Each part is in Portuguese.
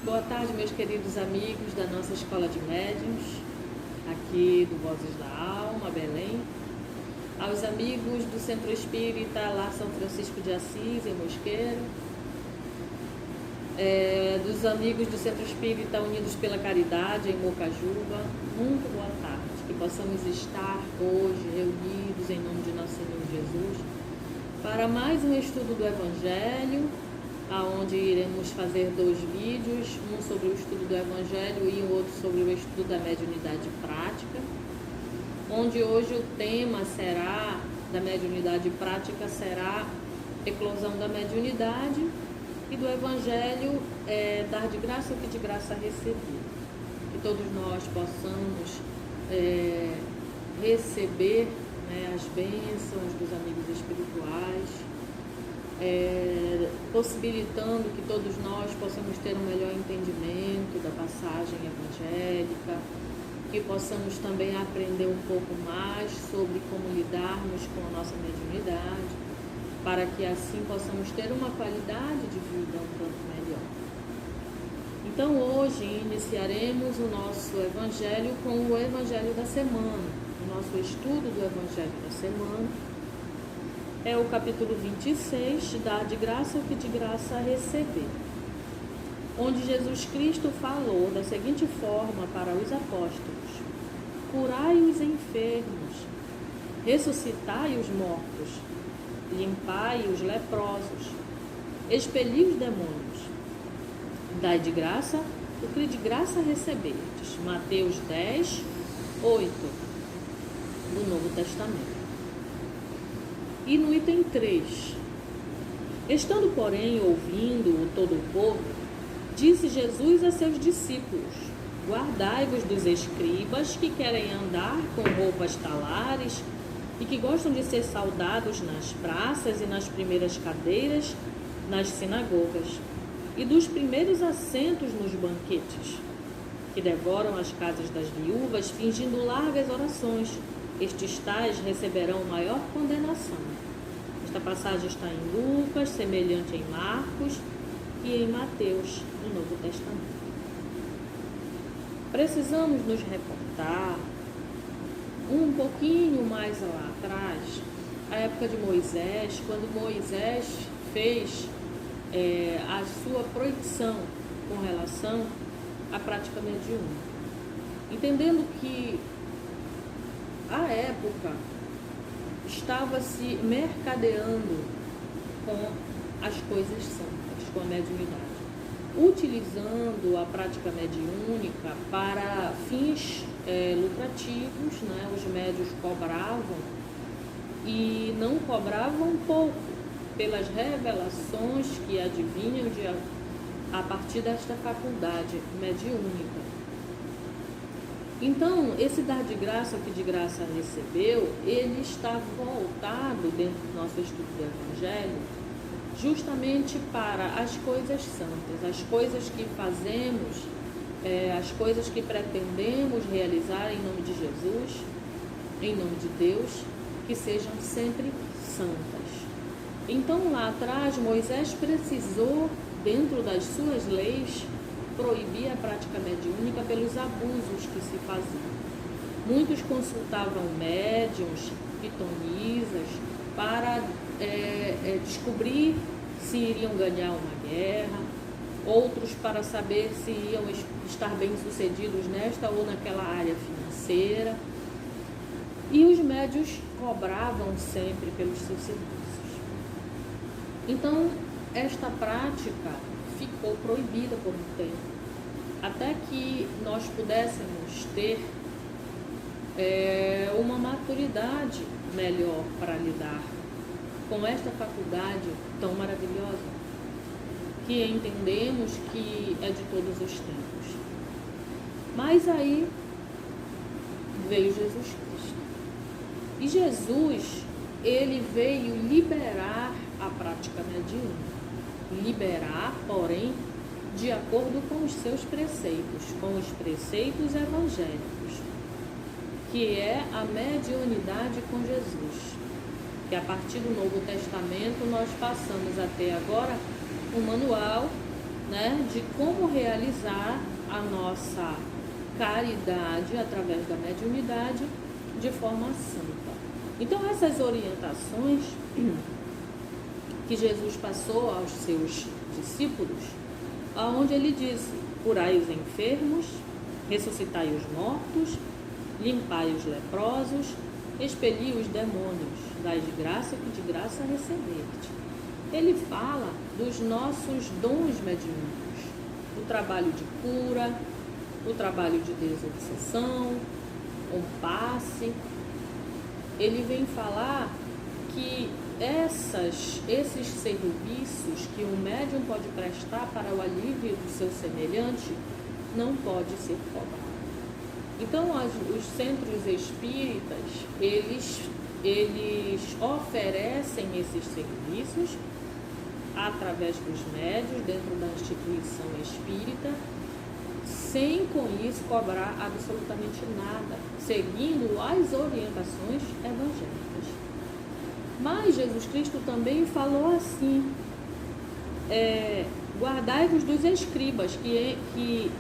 Boa tarde, meus queridos amigos da nossa Escola de Médiuns, aqui do Vozes da Alma, Belém. Aos amigos do Centro Espírita lá São Francisco de Assis, em Mosqueiro. Dos amigos do Centro Espírita Unidos pela Caridade, em Mocajuba. Muito boa tarde. Que possamos estar hoje reunidos em nome de nosso Senhor Jesus para mais um estudo do Evangelho, aonde iremos fazer 2 vídeos, um sobre o estudo do Evangelho e o outro sobre o estudo da mediunidade prática, onde hoje o tema da mediunidade prática será eclosão da mediunidade e do Evangelho dar de graça o que de graça receber. Que todos nós possamos receber as bênçãos dos amigos espirituais, possibilitando que todos nós possamos ter um melhor entendimento da passagem evangélica, que possamos também aprender um pouco mais sobre como lidarmos com a nossa mediunidade, para que assim possamos ter uma qualidade de vida um tanto melhor. Então hoje iniciaremos o nosso Evangelho com o Evangelho da semana. O nosso estudo do Evangelho da semana é o capítulo 26, dar de graça o que de graça receber, onde Jesus Cristo falou da seguinte forma para os apóstolos: curai os enfermos, ressuscitai os mortos, limpai os leprosos, expeli os demônios, dai de graça o que de graça recebestes. Mateus 10, 8 do Novo Testamento. E no item 3, estando, porém, ouvindo todo o povo, disse Jesus a seus discípulos: guardai-vos dos escribas que querem andar com roupas talares e que gostam de ser saudados nas praças e nas primeiras cadeiras nas sinagogas e dos primeiros assentos nos banquetes, que devoram as casas das viúvas fingindo largas orações. Estes tais receberão maior condenação. Esta passagem está em Lucas, semelhante em Marcos e em Mateus, no Novo Testamento. Precisamos nos reportar um pouquinho mais lá atrás, a época de Moisés, quando Moisés fez a sua proibição com relação à prática mediúnica, entendendo que à época estava se mercadeando com as coisas santas, com a mediunidade, utilizando a prática mediúnica para fins lucrativos, Os médiuns cobravam e não cobravam pouco pelas revelações que advinham a partir desta faculdade mediúnica. Então, esse dar de graça o que de graça recebeu, ele está voltado dentro do nosso estudo do Evangelho justamente para as coisas santas, as coisas que fazemos, as coisas que pretendemos realizar em nome de Jesus, em nome de Deus, que sejam sempre santas. Então, lá atrás, Moisés precisou, dentro das suas leis, proibir a prática mediúnica pelos abusos que se faziam. Muitos consultavam médiuns, pitonisas, para descobrir se iriam ganhar uma guerra, outros para saber se iam estar bem-sucedidos nesta ou naquela área financeira. E os médiuns cobravam sempre pelos seus serviços. Então, esta prática ficou proibida por um tempo, até que nós pudéssemos ter uma maturidade melhor para lidar com esta faculdade tão maravilhosa, que entendemos que é de todos os tempos. Mas aí veio Jesus Cristo. E Jesus, ele veio liberar a prática mediúnica. Liberar, porém, de acordo com os seus preceitos, com os preceitos evangélicos, que é a mediunidade com Jesus, que a partir do Novo Testamento nós passamos a ter agora um manual né, de como realizar a nossa caridade através da mediunidade de forma santa. Então, essas orientações que Jesus passou aos seus discípulos, aonde ele disse: curai os enfermos, ressuscitai os mortos, limpai os leprosos, expeli os demônios, dai de graça que de graça recebeste. Ele fala dos nossos dons mediúnicos, o trabalho de cura, o trabalho de desobsessão, o passe. Ele vem falar que esses serviços que um médium pode prestar para o alívio do seu semelhante não pode ser cobrado. Então, os centros espíritas, eles oferecem esses serviços através dos médios dentro da instituição espírita, sem com isso cobrar absolutamente nada, seguindo as orientações evangélicas. Mas Jesus Cristo também falou assim: guardai-vos dos escribas que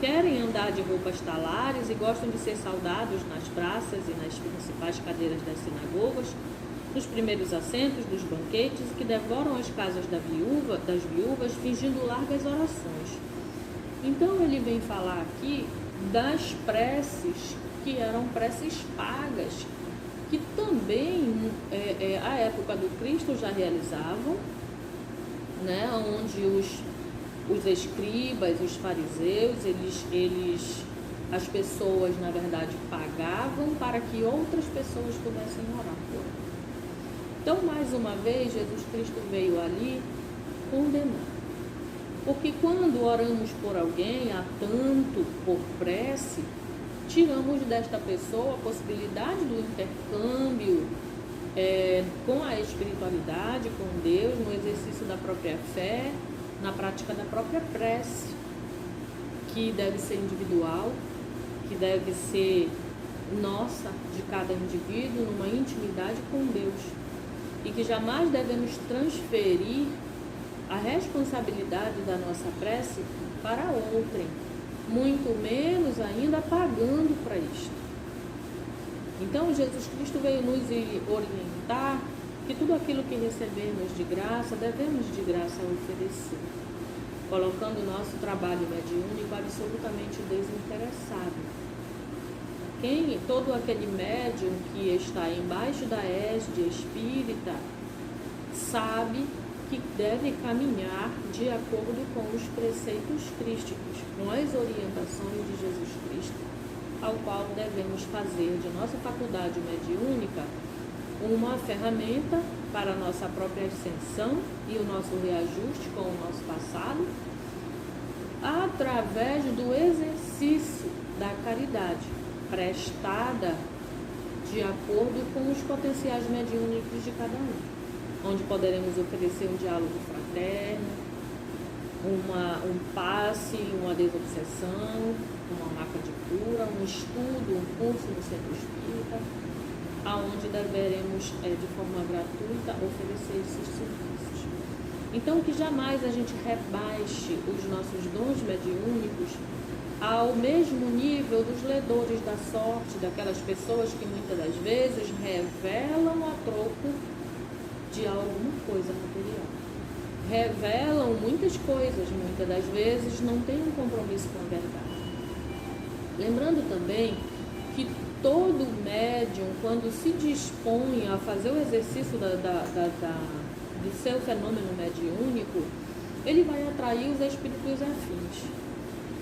querem andar de roupas talares e gostam de ser saudados nas praças e nas principais cadeiras das sinagogas, nos primeiros assentos dos banquetes, e que devoram as casas das viúvas, fingindo largas orações. Então ele vem falar aqui das preces que eram preces pagas, que também a época do Cristo já realizavam, né, onde os escribas, os fariseus, as pessoas, na verdade, pagavam para que outras pessoas pudessem orar por elas. Então, mais uma vez, Jesus Cristo veio ali condenar. Porque quando oramos por alguém, há tanto por prece, tiramos desta pessoa a possibilidade do intercâmbio com a espiritualidade, com Deus, no exercício da própria fé, na prática da própria prece, que deve ser individual, que deve ser nossa, de cada indivíduo, numa intimidade com Deus, e que jamais devemos transferir a responsabilidade da nossa prece para outrem, muito menos ainda pagando para isto. Então, Jesus Cristo veio nos orientar que tudo aquilo que recebemos de graça, devemos de graça oferecer, colocando o nosso trabalho mediúnico absolutamente desinteressado. Todo aquele médium que está embaixo da égide espírita sabe que deve caminhar de acordo com os preceitos crísticos, com as orientações de Jesus Cristo, ao qual devemos fazer de nossa faculdade mediúnica uma ferramenta para a nossa própria ascensão e o nosso reajuste com o nosso passado, através do exercício da caridade, prestada de acordo com os potenciais mediúnicos de cada um, onde poderemos oferecer um diálogo fraterno, um passe, uma desobsessão, uma marca de cura, um estudo, um curso no centro espírita, aonde deveremos, de forma gratuita, oferecer esses serviços. Então, que jamais a gente rebaixe os nossos dons mediúnicos ao mesmo nível dos ledores da sorte, daquelas pessoas que muitas das vezes revelam a troco de alguma coisa material. Revelam muitas coisas, muitas das vezes não têm um compromisso com a verdade. Lembrando também que todo médium, quando se dispõe a fazer o exercício do seu fenômeno mediúnico, ele vai atrair os espíritos afins.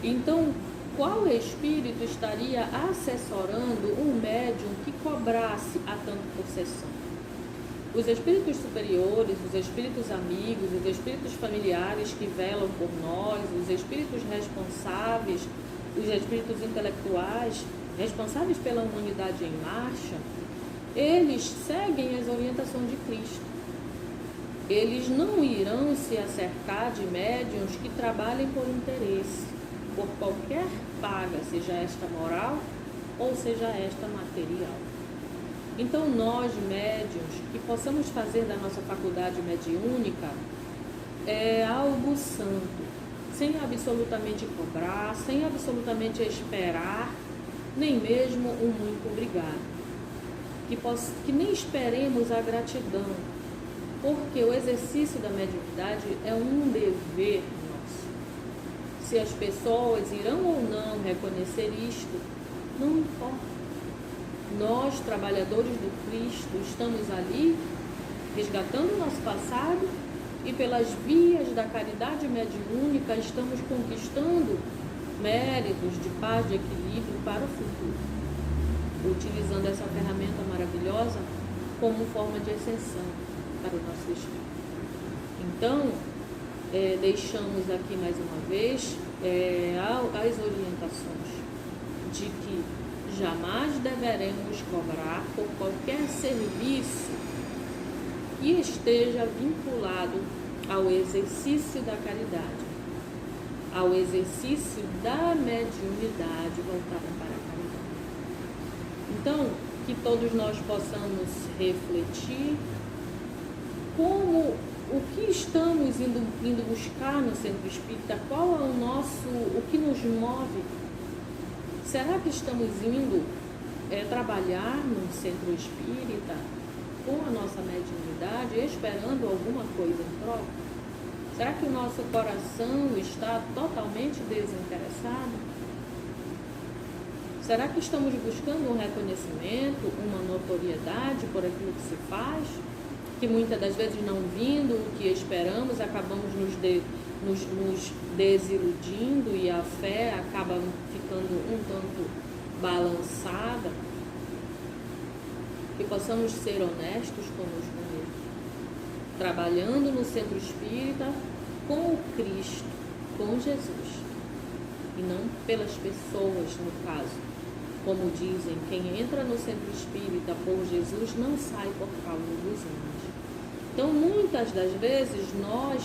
Então, qual espírito estaria assessorando um médium que cobrasse a tanto por sessão? Os espíritos superiores, os espíritos amigos, os espíritos familiares que velam por nós, os espíritos responsáveis, os espíritos intelectuais responsáveis pela humanidade em marcha, eles seguem as orientações de Cristo. Eles não irão se acercar de médiuns que trabalhem por interesse, por qualquer paga, seja esta moral ou seja esta material. Então, nós, médiuns, que possamos fazer da nossa faculdade mediúnica algo santo, sem absolutamente cobrar, sem absolutamente esperar, nem mesmo um muito obrigado. Que nem esperemos a gratidão, porque o exercício da mediunidade é um dever nosso. Se as pessoas irão ou não reconhecer isto, não importa. Nós, trabalhadores do Cristo, estamos ali resgatando o nosso passado e pelas vias da caridade mediúnica estamos conquistando méritos de paz, de equilíbrio para o futuro, utilizando essa ferramenta maravilhosa como forma de ascensão para o nosso espírito. Então, deixamos aqui mais uma vez as orientações de que jamais deveremos cobrar por qualquer serviço que esteja vinculado ao exercício da caridade, ao exercício da mediunidade voltada para a caridade. Então, que todos nós possamos refletir como o que estamos indo buscar no centro espírita, qual é o que nos move. Será que estamos indo trabalhar no centro espírita com a nossa mediunidade, esperando alguma coisa em troca? Será que o nosso coração está totalmente desinteressado? Será que estamos buscando um reconhecimento, uma notoriedade por aquilo que se faz? Que muitas das vezes, não vindo o que esperamos, acabamos nos desiludindo e a fé acaba ficando um tanto balançada. Que possamos ser honestos conosco mesmos, trabalhando no centro espírita com o Cristo, com Jesus, e não pelas pessoas, no caso. Como dizem, quem entra no centro espírita por Jesus não sai por causa dos homens. Então, muitas das vezes, nós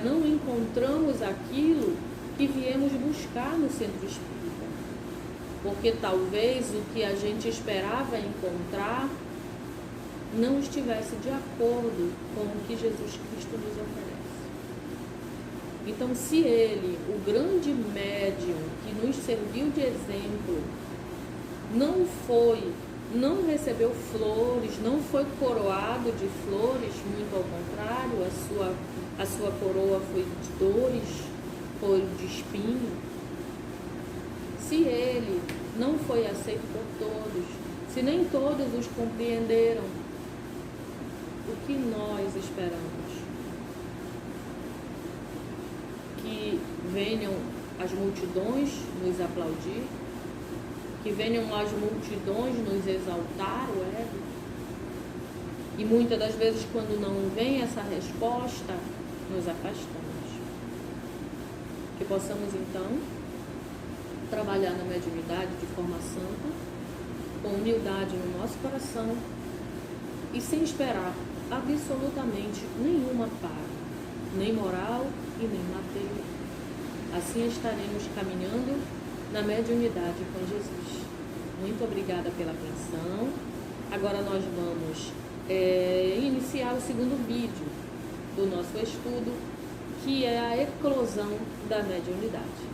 não encontramos aquilo que viemos buscar no centro espírita, porque talvez o que a gente esperava encontrar não estivesse de acordo com o que Jesus Cristo nos oferece. Então, se ele, o grande médium que nos serviu de exemplo, não recebeu flores, não foi coroado de flores, muito ao contrário, a sua coroa foi de dores, foi de espinho. Se ele não foi aceito por todos, se nem todos os compreenderam, o que nós esperamos? Que venham as multidões nos aplaudir? Que venham as multidões nos exaltar o ego? E muitas das vezes, quando não vem essa resposta, nos afastamos. Que possamos, então, trabalhar na mediunidade de forma santa, com humildade no nosso coração e sem esperar absolutamente nenhuma paga, nem moral e nem material. Assim estaremos caminhando na mediunidade com Jesus. Muito obrigada pela atenção. Agora nós vamos iniciar o segundo vídeo do nosso estudo, que é a eclosão da mediunidade.